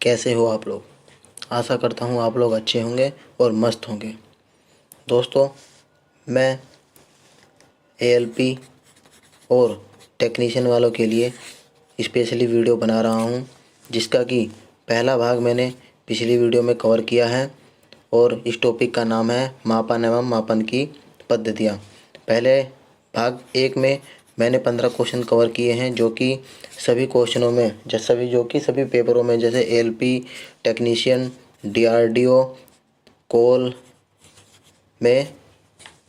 कैसे हो आप लोग। आशा करता हूँ आप लोग अच्छे होंगे और मस्त होंगे। दोस्तों, मैं एएलपी और टेक्नीशियन वालों के लिए स्पेशली वीडियो बना रहा हूँ, जिसका कि पहला भाग मैंने पिछली वीडियो में कवर किया है और इस टॉपिक का नाम है मापन एवं मापन की पद्धतियाँ। पहले भाग 1 में मैंने 15 क्वेश्चन कवर किए हैं, जो कि सभी क्वेश्चनों में सभी पेपरों में, जैसे एएलपी, टेक्नीशियन, डीआरडीओ, कोल में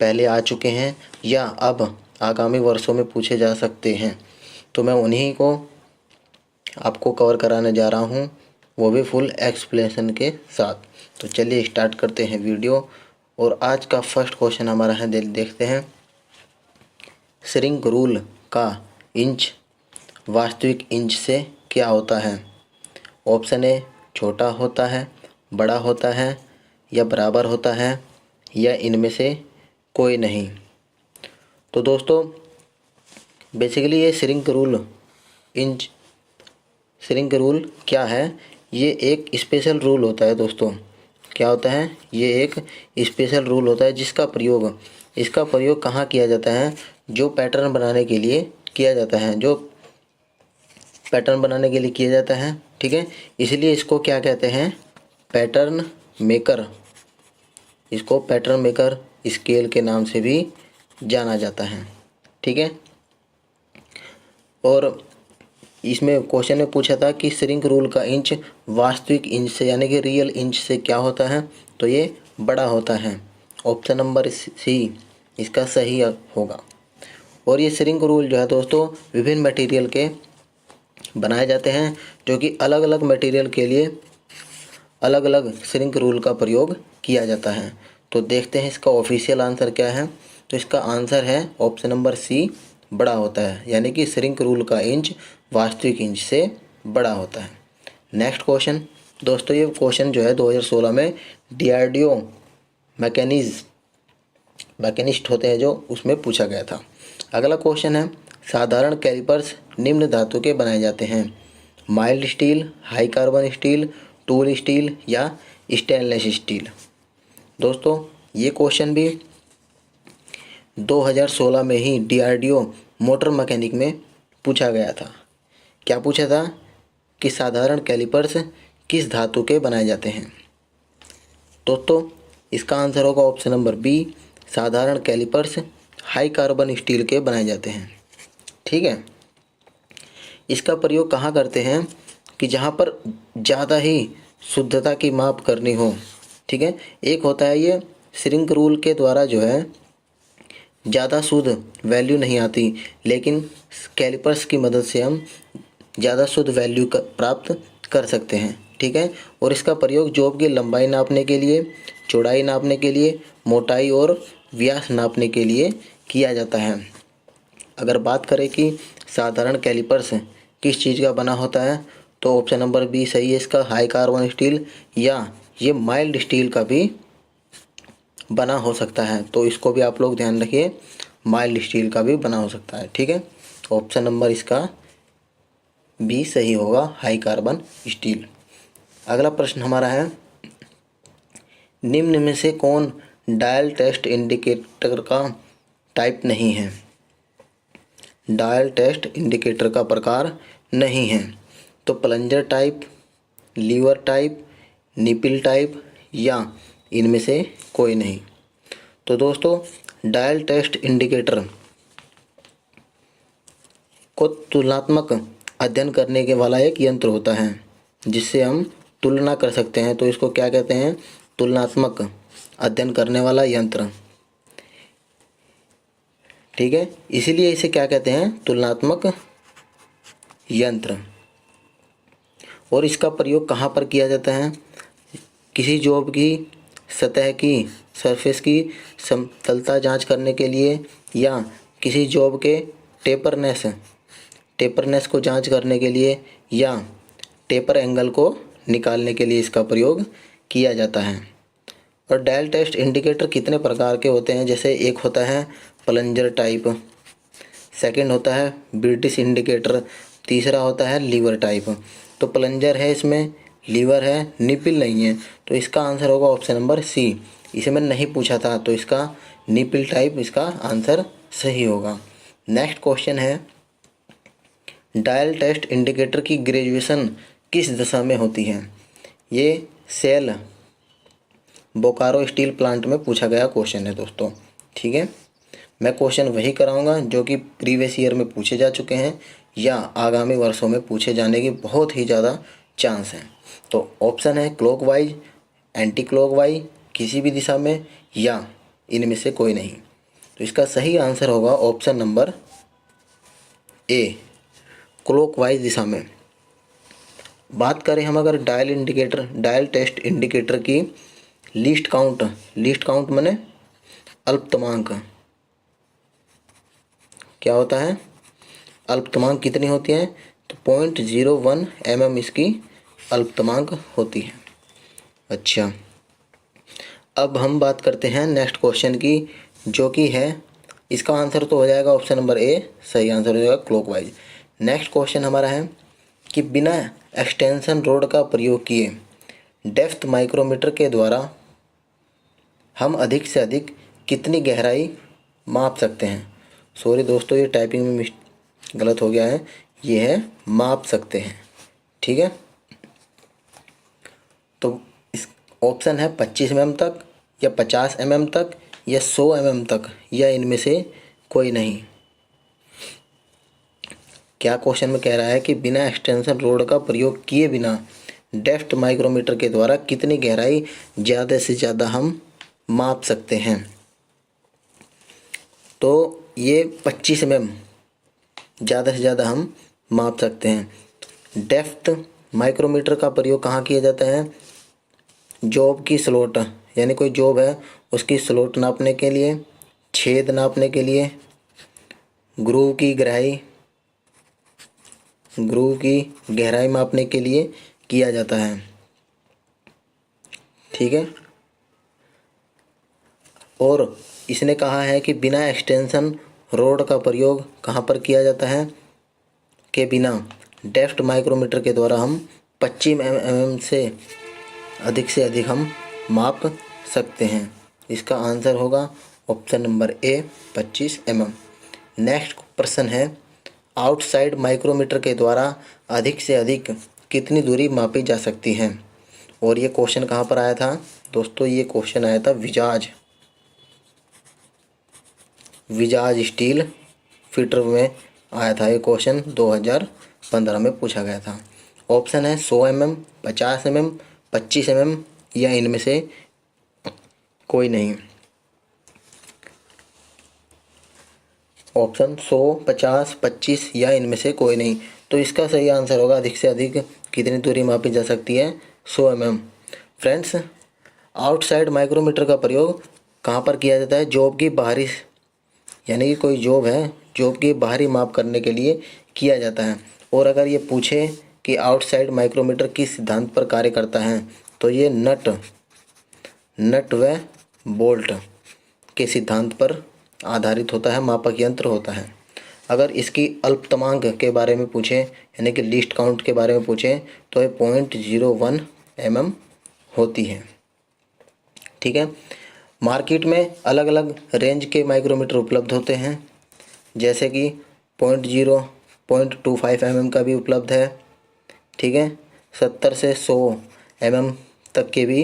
पहले आ चुके हैं या अब आगामी वर्षों में पूछे जा सकते हैं। तो मैं उन्हीं को आपको कवर कराने जा रहा हूँ, वो भी फुल एक्सप्लेनेशन के साथ। तो चलिए स्टार्ट करते हैं वीडियो। और आज का फर्स्ट क्वेश्चन हमारा है, देखते हैं। श्रिंक रूल का इंच वास्तविक इंच से क्या होता है? ऑप्शन ए छोटा होता है, बड़ा होता है या बराबर होता है या इनमें से कोई नहीं। तो दोस्तों, बेसिकली ये श्रिंक रूल क्या है? ये एक स्पेशल रूल होता है दोस्तों। क्या होता है? ये एक स्पेशल रूल होता है इसका प्रयोग कहाँ किया जाता है? जो पैटर्न बनाने के लिए किया जाता है, ठीक है। इसलिए इसको क्या कहते हैं? Pattern maker. इसको पैटर्न मेकर स्केल के नाम से भी जाना जाता है, ठीक है। और इसमें क्वेश्चन में पूछा था कि श्रिंक रूल का इंच वास्तविक इंच से यानी कि रियल इंच से क्या होता है? तो ये बड़ा होता है। ऑप्शन नंबर सी इसका सही होगा। और ये श्रिंक रूल जो है दोस्तों, विभिन्न मटेरियल के बनाए जाते हैं, जो कि अलग अलग मटेरियल के लिए अलग अलग श्रिंक रूल का प्रयोग किया जाता है। तो देखते हैं इसका ऑफिशियल आंसर क्या है। तो इसका आंसर है ऑप्शन नंबर सी, बड़ा होता है, यानी कि श्रिंक रूल का इंच वास्तविक इंच से बड़ा होता है। नेक्स्ट क्वेश्चन दोस्तों, ये क्वेश्चन जो है 2016 में डीआरडीओ मैकेनिस्ट होते हैं जो उसमें पूछा गया था। अगला क्वेश्चन है, साधारण कैलिपर्स निम्न धातु के बनाए जाते हैं? Mild steel, high carbon steel, tool steel या स्टेनलेस स्टील। दोस्तों, ये क्वेश्चन भी 2016 में ही डीआरडीओ मोटर मैकेनिक में पूछा गया था। क्या पूछा था? कि साधारण कैलिपर्स किस धातु के बनाए जाते हैं? दोस्तों, इसका आंसर होगा ऑप्शन नंबर बी, साधारण कैलिपर्स हाई कार्बन स्टील के बनाए जाते हैं, ठीक है। इसका प्रयोग कहाँ करते हैं? कि जहाँ पर ज़्यादा ही शुद्धता की माप करनी हो, ठीक है। एक होता है ये श्रिंक रूल के द्वारा जो है ज़्यादा शुद्ध वैल्यू नहीं आती, लेकिन कैलिपर्स की मदद से हम ज़्यादा शुद्ध वैल्यू प्राप्त कर सकते हैं, ठीक है। और इसका प्रयोग जॉब की लंबाई नापने के लिए, चौड़ाई नापने के लिए, मोटाई और व्यास नापने के लिए किया जाता है। अगर बात करें कि साधारण कैलिपर्स किस चीज़ का बना होता है, तो ऑप्शन नंबर बी सही है इसका, हाई कार्बन स्टील या ये माइल्ड स्टील का भी बना हो सकता है। तो इसको भी आप लोग ध्यान रखिए, माइल्ड स्टील का भी बना हो सकता है, ठीक है। ऑप्शन नंबर इसका बी सही होगा, हाई कार्बन स्टील। अगला प्रश्न हमारा है, निम्न में से कौन डायल टेस्ट इंडिकेटर का टाइप नहीं है? डायल टेस्ट इंडिकेटर का प्रकार नहीं है। तो plunger type, lever type, nipple type या इनमें से कोई नहीं। तो दोस्तों, डायल टेस्ट इंडिकेटर को तुलनात्मक अध्ययन करने के वाला एक यंत्र होता है, जिससे हम तुलना कर सकते हैं। तो इसको क्या कहते हैं? तुलनात्मक अध्ययन करने वाला यंत्र, ठीक है। इसीलिए इसे क्या कहते हैं? तुलनात्मक यंत्र। और इसका प्रयोग कहाँ पर किया जाता है? किसी जॉब की सतह की सरफेस की समतलता जांच करने के लिए या किसी जॉब के टेपरनेस को जांच करने के लिए या टेपर एंगल को निकालने के लिए इसका प्रयोग किया जाता है। और डायल टेस्ट इंडिकेटर कितने प्रकार के होते हैं? जैसे एक होता है प्लंजर टाइप, सेकंड होता है ब्रिटिश इंडिकेटर, तीसरा होता है लीवर टाइप। तो प्लंजर है, इसमें लीवर है, निपिल नहीं है। तो इसका आंसर होगा ऑप्शन नंबर सी। इसे मैंने नहीं पूछा था, तो इसका निपिल टाइप इसका आंसर सही होगा। नेक्स्ट क्वेश्चन है, डायल टेस्ट इंडिकेटर की ग्रेजुएशन किस दिशा में होती है? ये सेल बोकारो स्टील प्लांट में पूछा गया क्वेश्चन है दोस्तों। ठीक है, मैं क्वेश्चन वही कराऊंगा जो कि प्रीवियस ईयर में पूछे जा चुके हैं या आगामी वर्षों में पूछे जाने की बहुत ही ज़्यादा चांस हैं। तो ऑप्शन है क्लॉकवाइज, एंटी क्लॉकवाइज, किसी भी दिशा में, या इनमें से कोई नहीं। तो इसका सही आंसर होगा ऑप्शन नंबर ए, क्लॉकवाइज दिशा में। बात करें हम अगर डायल टेस्ट इंडिकेटर की लीस्ट काउंट माने अल्पतमांक, क्या होता है? अल्पतमांक कितनी होती है? तो 0.01 mm इसकी अल्पतमांक होती है। अच्छा, अब हम बात करते हैं नेक्स्ट क्वेश्चन की, जो कि है, इसका आंसर तो हो जाएगा ऑप्शन नंबर ए, सही आंसर हो जाएगा क्लॉकवाइज। नेक्स्ट क्वेश्चन हमारा है कि बिना एक्सटेंशन रोड का प्रयोग किए डेप्थ माइक्रोमीटर के द्वारा हम अधिक से अधिक कितनी गहराई माप सकते हैं? सॉरी दोस्तों, ये टाइपिंग में गलत हो गया है, ये है माप सकते हैं। ठीक है, तो इस ऑप्शन है 25 mm तक, या 50 mm तक, या 100 mm तक, या इनमें से कोई नहीं। क्या क्वेश्चन में कह रहा है कि बिना एक्सटेंशन रोड का प्रयोग किए बिना डेप्थ माइक्रोमीटर के द्वारा कितनी गहराई ज़्यादा से ज़्यादा हम माप सकते हैं? तो ये 25 mm ज़्यादा से ज़्यादा हम माप सकते हैं। डेप्थ माइक्रोमीटर का प्रयोग कहाँ किया जाता है? जॉब की स्लॉट, यानी कोई जॉब है उसकी स्लॉट नापने के लिए, छेद नापने के लिए, ग्रूव की गहराई मापने के लिए किया जाता है। ठीक है, और इसने कहा है कि बिना एक्सटेंशन रोड का प्रयोग कहाँ पर किया जाता है? के बिना डेप्थ माइक्रोमीटर के द्वारा हम 25 mm से अधिक हम माप सकते हैं। इसका आंसर होगा option number A, 25 mm। Next प्रश्न है, आउटसाइड माइक्रोमीटर के द्वारा अधिक से अधिक कितनी दूरी मापी जा सकती है? और ये क्वेश्चन कहाँ पर आया था दोस्तों? ये क्वेश्चन आया था विजाज स्टील फिटर में आया था। ये क्वेश्चन 2015 में पूछा गया था। ऑप्शन है 100 mm, 50 mm, 25 mm, या इनमें से कोई नहीं। ऑप्शन 100, 50, 25 या इनमें से कोई नहीं। तो इसका सही आंसर होगा अधिक से अधिक कितनी दूरी मापी जा सकती है? 100 mm। फ्रेंड्स, आउटसाइड माइक्रोमीटर का प्रयोग कहाँ पर किया जाता है? जॉब की बाहरी, यानी कि कोई जॉब है, जॉब की बाहरी माप करने के लिए किया जाता है। और अगर ये पूछे कि आउटसाइड माइक्रोमीटर किस सिद्धांत पर कार्य करता है, तो ये नट व बोल्ट के सिद्धांत पर आधारित होता है, मापक यंत्र होता है। अगर इसकी अल्पतमांक के बारे में पूछे, यानी कि लीस्ट काउंट के बारे में पूछे, तो ये 0.01 mm होती है। ठीक है, मार्केट में अलग अलग रेंज के माइक्रोमीटर उपलब्ध होते हैं, जैसे कि 0.25 mm का भी उपलब्ध है। ठीक है, 70 से 100 mm तक के भी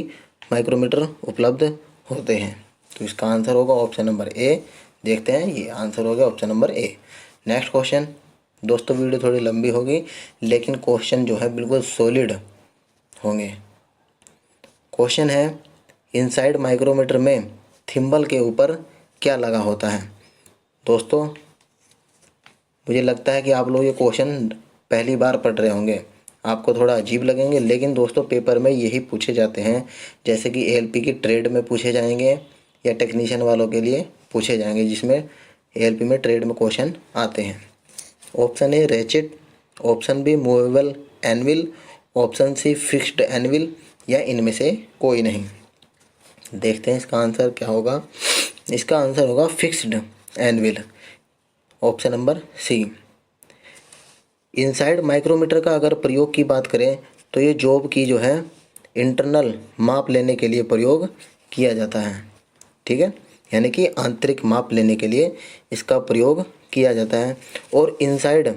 माइक्रोमीटर उपलब्ध होते हैं। तो इसका आंसर होगा ऑप्शन नंबर ए। देखते हैं, ये आंसर होगा option number A. Next question दोस्तों, वीडियो थोड़ी लंबी होगी लेकिन क्वेश्चन जो है बिल्कुल सॉलिड होंगे। क्वेश्चन है, इनसाइड माइक्रोमीटर में थिम्बल के ऊपर क्या लगा होता है? दोस्तों, मुझे लगता है कि आप लोग ये क्वेश्चन पहली बार पढ़ रहे होंगे, आपको थोड़ा अजीब लगेंगे, लेकिन दोस्तों पेपर में यही पूछे जाते हैं। जैसे कि एएलपी की ट्रेड में पूछे जाएंगे या टेक्नीशियन वालों के लिए पूछे जाएंगे, जिसमें एएलपी में ट्रेड में क्वेश्चन आते हैं। Option A ratchet, option B movable anvil, option C fixed anvil, या इनमें से कोई नहीं। देखते हैं इसका आंसर क्या होगा। इसका आंसर होगा fixed anvil, option number C. Inside micrometer का अगर प्रयोग की बात करें तो ये जॉब की जो है इंटरनल माप लेने के लिए प्रयोग किया जाता है। ठीक है, यानी कि आंतरिक माप लेने के लिए इसका प्रयोग किया जाता है। और इनसाइड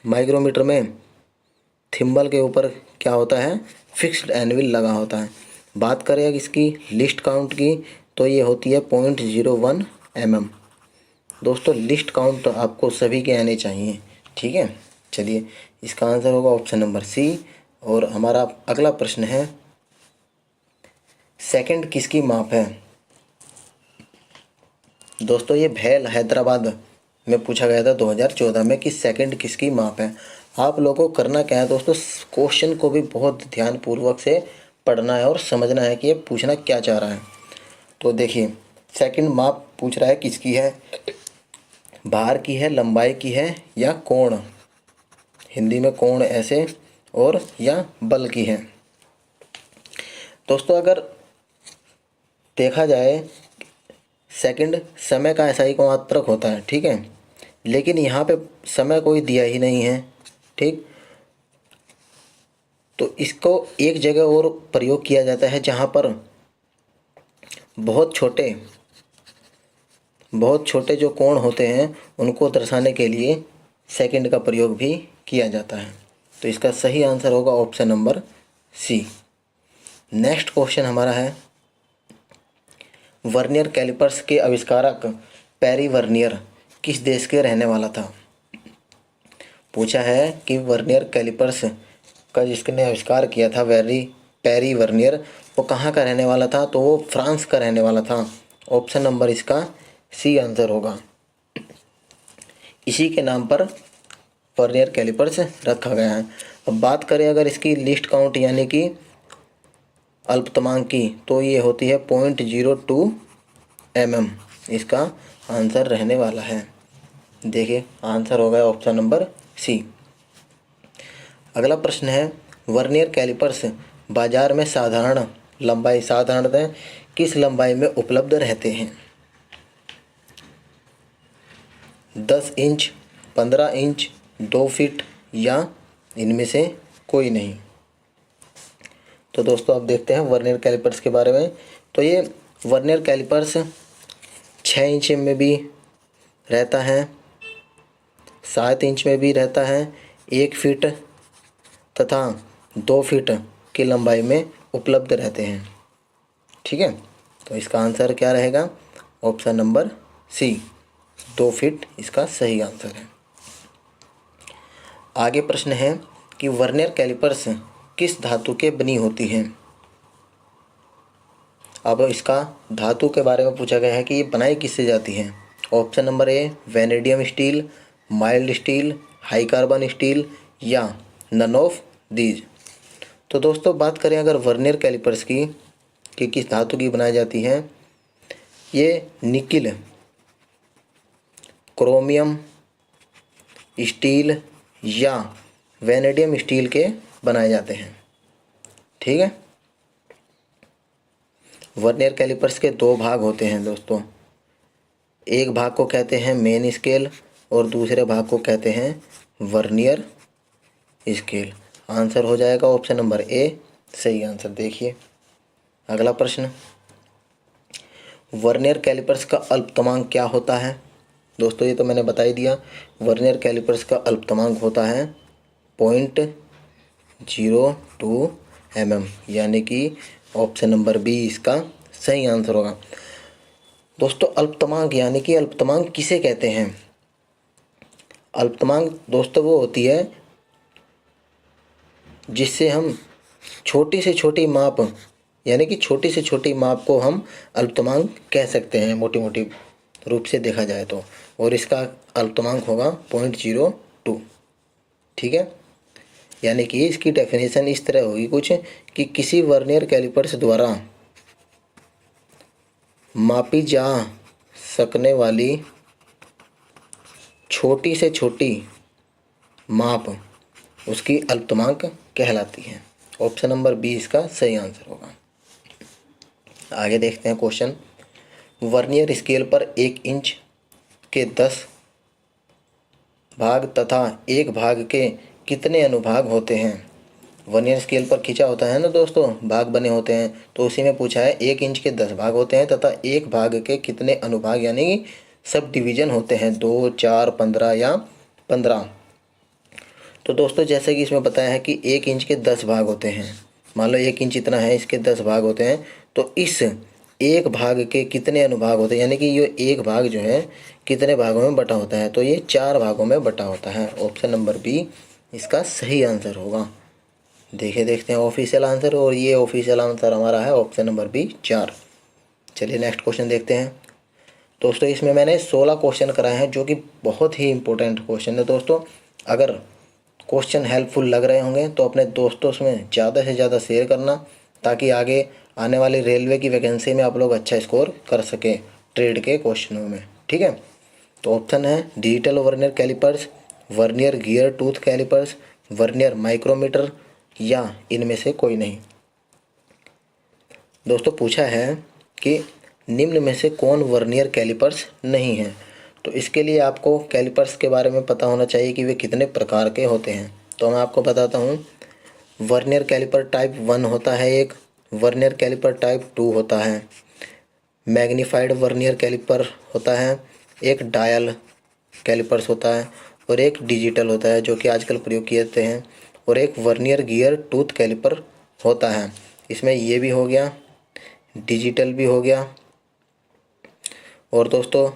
माइक्रोमीटर में थिम्बल के ऊपर क्या होता है, फिक्स्ड एनविल लगा होता है। बात करें इसकी लिस्ट काउंट की तो ये होती है 0.01 mm। दोस्तों लिस्ट काउंट तो आपको सभी के आने चाहिए। ठीक है, चलिए इसका आंसर होगा ऑप्शन नंबर सी। और हमारा अगला प्रश्न है, सेकंड किसकी माप है? दोस्तों ये भेल हैदराबाद में पूछा गया था 2014 में कि सेकंड किसकी माप है। आप लोगों को करना क्या है दोस्तों, क्वेश्चन को भी बहुत ध्यानपूर्वक से पढ़ना है और समझना है कि ये पूछना क्या चाह रहा है। तो देखिए सेकंड माप पूछ रहा है किसकी है, भार की है, लंबाई की है या कोण, हिंदी में कोण ऐसे, और या बल की है। दोस्तों अगर देखा जाए सेकंड समय का ऐसा ही मात्रक होता है। ठीक है, लेकिन यहाँ पे समय कोई दिया ही नहीं है। ठीक, तो इसको एक जगह और प्रयोग किया जाता है जहाँ पर बहुत छोटे जो कोण होते हैं उनको दर्शाने के लिए सेकंड का प्रयोग भी किया जाता है। तो इसका सही आंसर होगा option number C. Next question हमारा है, वर्नियर कैलिपर्स के आविष्कारक पेरी वर्नियर किस देश के रहने वाला था? पूछा है कि वर्नियर कैलिपर्स का जिसने आविष्कार किया था पेरी वर्नियर, वो कहाँ का रहने वाला था? तो वो फ्रांस का रहने वाला था। ऑप्शन नंबर इसका सी आंसर होगा। इसी के नाम पर वर्नियर कैलिपर्स रखा गया है। अब बात करें अगर इसकी लिस्ट काउंट यानी कि अल्पतमांक की, तो ये होती है 0.02 mm इसका आंसर रहने वाला है। देखिए आंसर होगा ऑप्शन नंबर सी। अगला प्रश्न है, वर्नियर कैलिपर्स बाजार में साधारणतः किस लंबाई में उपलब्ध रहते हैं? 10 इंच, 15 इंच, 2 फीट या इनमें से कोई नहीं। तो दोस्तों अब देखते हैं वर्नियर कैलिपर्स के बारे में। तो ये वर्नियर कैलिपर्स 6 इंच में भी रहता है, 7 इंच में भी रहता है, 1 फीट तथा 2 फीट की लंबाई में उपलब्ध रहते हैं। ठीक है, तो इसका आंसर क्या रहेगा? ऑप्शन नंबर सी, 2 फीट इसका सही आंसर है। आगे प्रश्न है कि वर्नियर कैलिपर्स किस धातु के बनी होती हैं? अब इसका धातु के बारे में पूछा गया है कि ये बनाई किससे जाती है। Option number A vanadium steel, mild steel, high carbon steel या नन ऑफ दीज। तो दोस्तों बात करें अगर वर्नियर कैलिपर्स की कि किस धातु की बनाई जाती है, ये निकिल, क्रोमियम स्टील या वेनेडियम स्टील के बनाए जाते हैं। ठीक है, वर्नियर कैलिपर्स के 2 भाग होते हैं दोस्तों। एक भाग को कहते हैं मेन स्केल और दूसरे भाग को कहते हैं वर्नियर स्केल। आंसर हो जाएगा ऑप्शन नंबर ए सही आंसर। देखिए अगला प्रश्न, वर्नियर कैलिपर्स का अल्पतमांक क्या होता है? दोस्तों ये तो मैंने बता ही दिया, वर्नियर कैलिपर्स का अल्पतमांक होता है 0.02 mm, यानी कि ऑप्शन नंबर बी इसका सही आंसर होगा। दोस्तों अल्पतमांक यानी कि अल्पतमांक किसे कहते हैं? अल्पतमांक दोस्तों वो होती है जिससे हम छोटी से छोटी माप यानी कि छोटी से छोटी माप को हम अल्पतमांक कह सकते हैं, मोटी रूप से देखा जाए तो। और इसका अल्पतमांक होगा 0.02। ठीक है, यानी कि इसकी डेफिनेशन इस तरह होगी कुछ कि किसी वर्नियर कैलिपर्स द्वारा मापी जा सकने वाली छोटी से छोटी माप उसकी अल्पतमांक कहलाती है। ऑप्शन नंबर बी इसका सही आंसर होगा। आगे देखते हैं क्वेश्चन, वर्नियर स्केल पर 1 इंच के 10 भाग तथा 1 भाग के कितने अनुभाग होते हैं। वर्नियर स्केल पर खींचा होता है ना दोस्तों, भाग बने होते हैं, तो उसी में पूछा है 1 इंच के 10 भाग होते हैं तथा एक भाग के कितने अनुभाग यानी कि सब डिवीजन होते हैं, 2, 4, 15 या 15। तो दोस्तों जैसे कि इसमें बताया है कि 1 इंच के 10 भाग होते हैं, मान लो 1 इंच इतना है, इसके 10 भाग होते हैं, तो इस एक भाग के कितने अनुभाग होते हैं, यानी कि ये एक भाग जो है कितने भागों में बटा होता है, तो ये 4 भागों में बटा होता है। ऑप्शन नंबर बी इसका सही आंसर होगा। देखते हैं ऑफिशियल आंसर, और ये ऑफिशियल आंसर हमारा है ऑप्शन नंबर बी 4। चलिए नेक्स्ट क्वेश्चन देखते हैं दोस्तों। इसमें मैंने 16 क्वेश्चन कराए हैं जो कि बहुत ही इंपॉर्टेंट क्वेश्चन है दोस्तों। अगर क्वेश्चन हेल्पफुल लग रहे होंगे तो अपने दोस्तों में ज़्यादा से ज़्यादा शेयर करना, ताकि आगे आने वाली रेलवे की वैकेंसी में आप लोग अच्छा स्कोर कर सकें ट्रेड के क्वेश्चनों में, ठीक है। तो ऑप्शन है digital vernier callipers, vernier gear tooth callipers, vernier micrometer या इनमें से कोई नहीं। दोस्तों पूछा है कि निम्न में से कौन वर्नियर कैलिपर्स नहीं है, तो इसके लिए आपको कैलिपर्स के बारे में पता होना चाहिए कि वे कितने प्रकार के होते हैं। तो मैं आपको बताता हूँ। वर्नियर कैलिपर टाइप 1 होता है एक, वर्नियर कैलिपर टाइप 2 होता है, मैग्नीफाइड वर्नियर कैलिपर होता है, एक डायल कैलिपर्स होता है, और एक डिजिटल होता है जो कि आजकल प्रयोग किए जाते हैं, और एक वर्नियर गियर टूथ कैलिपर होता है। इसमें ये भी हो गया, डिजिटल भी हो गया, और दोस्तों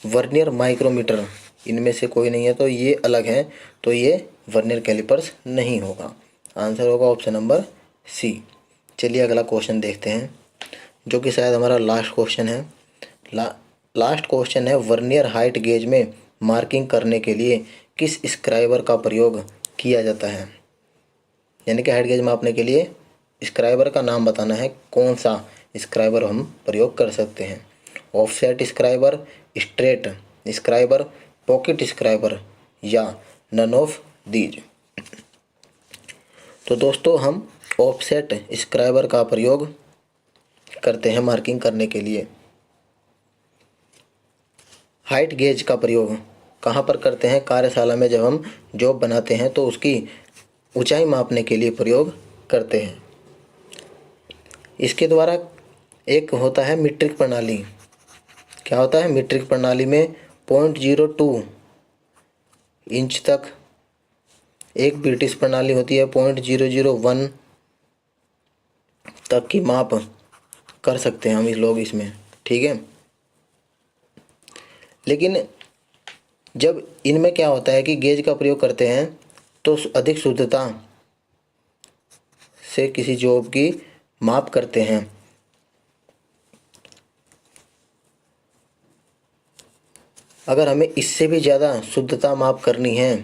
वर्नियर माइक्रोमीटर इनमें से कोई नहीं है, तो ये अलग है, तो ये वर्नियर कैलिपर्स नहीं होगा। आंसर होगा ऑप्शन नंबर सी। चलिए अगला क्वेश्चन देखते हैं जो कि शायद हमारा लास्ट क्वेश्चन है। लास्ट क्वेश्चन है वर्नियर हाइट गेज में मार्किंग करने के लिए किस स्क्राइबर का प्रयोग किया जाता है, यानी कि हाइट गेज मापने के लिए स्क्राइबर का नाम बताना है, कौन सा स्क्राइबर हम प्रयोग कर सकते हैं। Offset scriber, straight scriber, pocket scriber या नन ऑफ दीज। तो दोस्तों हम ऑफसेट स्क्राइबर का प्रयोग करते हैं मार्किंग करने के लिए। हाइट गेज का प्रयोग कहाँ पर करते हैं, कार्यशाला में जब हम जॉब बनाते हैं तो उसकी ऊंचाई मापने के लिए प्रयोग करते हैं। इसके द्वारा एक होता है मीट्रिक प्रणाली। क्या होता है मीट्रिक प्रणाली में 0.02 इंच तक, एक ब्रिटिश प्रणाली होती है 0.001 तक की माप कर सकते हैं हम इस लोग इसमें, ठीक है। लेकिन जब इनमें क्या होता है कि गेज का प्रयोग करते हैं तो अधिक शुद्धता से किसी जॉब की माप करते हैं। अगर हमें इससे भी ज़्यादा शुद्धता माप करनी है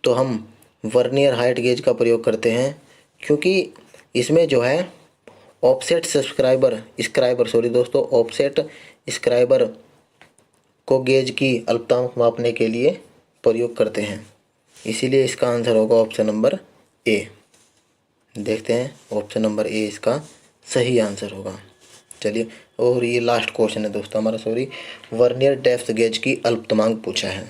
तो हम वर्नियर हाइट गेज का प्रयोग करते हैं, क्योंकि इसमें जो है ऑफसेट ऑफसेट स्क्राइबर को गेज की अल्पताओं मापने के लिए प्रयोग करते हैं। इसीलिए इसका आंसर होगा ऑप्शन नंबर ए। देखते हैं ऑप्शन नंबर ए इसका सही आंसर होगा। चलिए, और ये लास्ट क्वेश्चन है दोस्तों हमारा, वर्नियर डेप्थ गेज की अल्पतमांक पूछा है।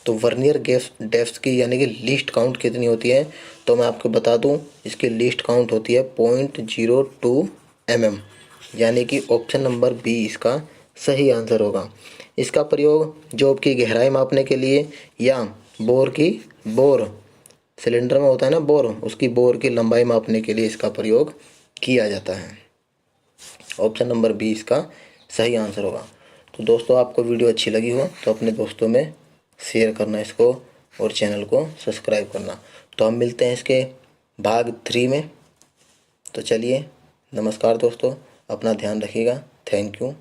तो वर्नियर डेप्थ की यानी कि लीस्ट काउंट कितनी होती है, तो मैं आपको बता दूं इसकी लीस्ट काउंट होती है 0.02 mm, यानी कि ऑप्शन नंबर बी इसका सही आंसर होगा। इसका प्रयोग जॉब की गहराई मापने के लिए या बोर सिलेंडर में होता है ना बोर, उसकी बोर की लंबाई मापने के लिए इसका प्रयोग किया जाता है। ऑप्शन नंबर बी इसका सही आंसर होगा। तो दोस्तों आपको वीडियो अच्छी लगी हो तो अपने दोस्तों में शेयर करना इसको, और चैनल को सब्सक्राइब करना। तो हम मिलते हैं इसके भाग 3 में। तो चलिए, नमस्कार दोस्तों, अपना ध्यान रखिएगा। Thank you.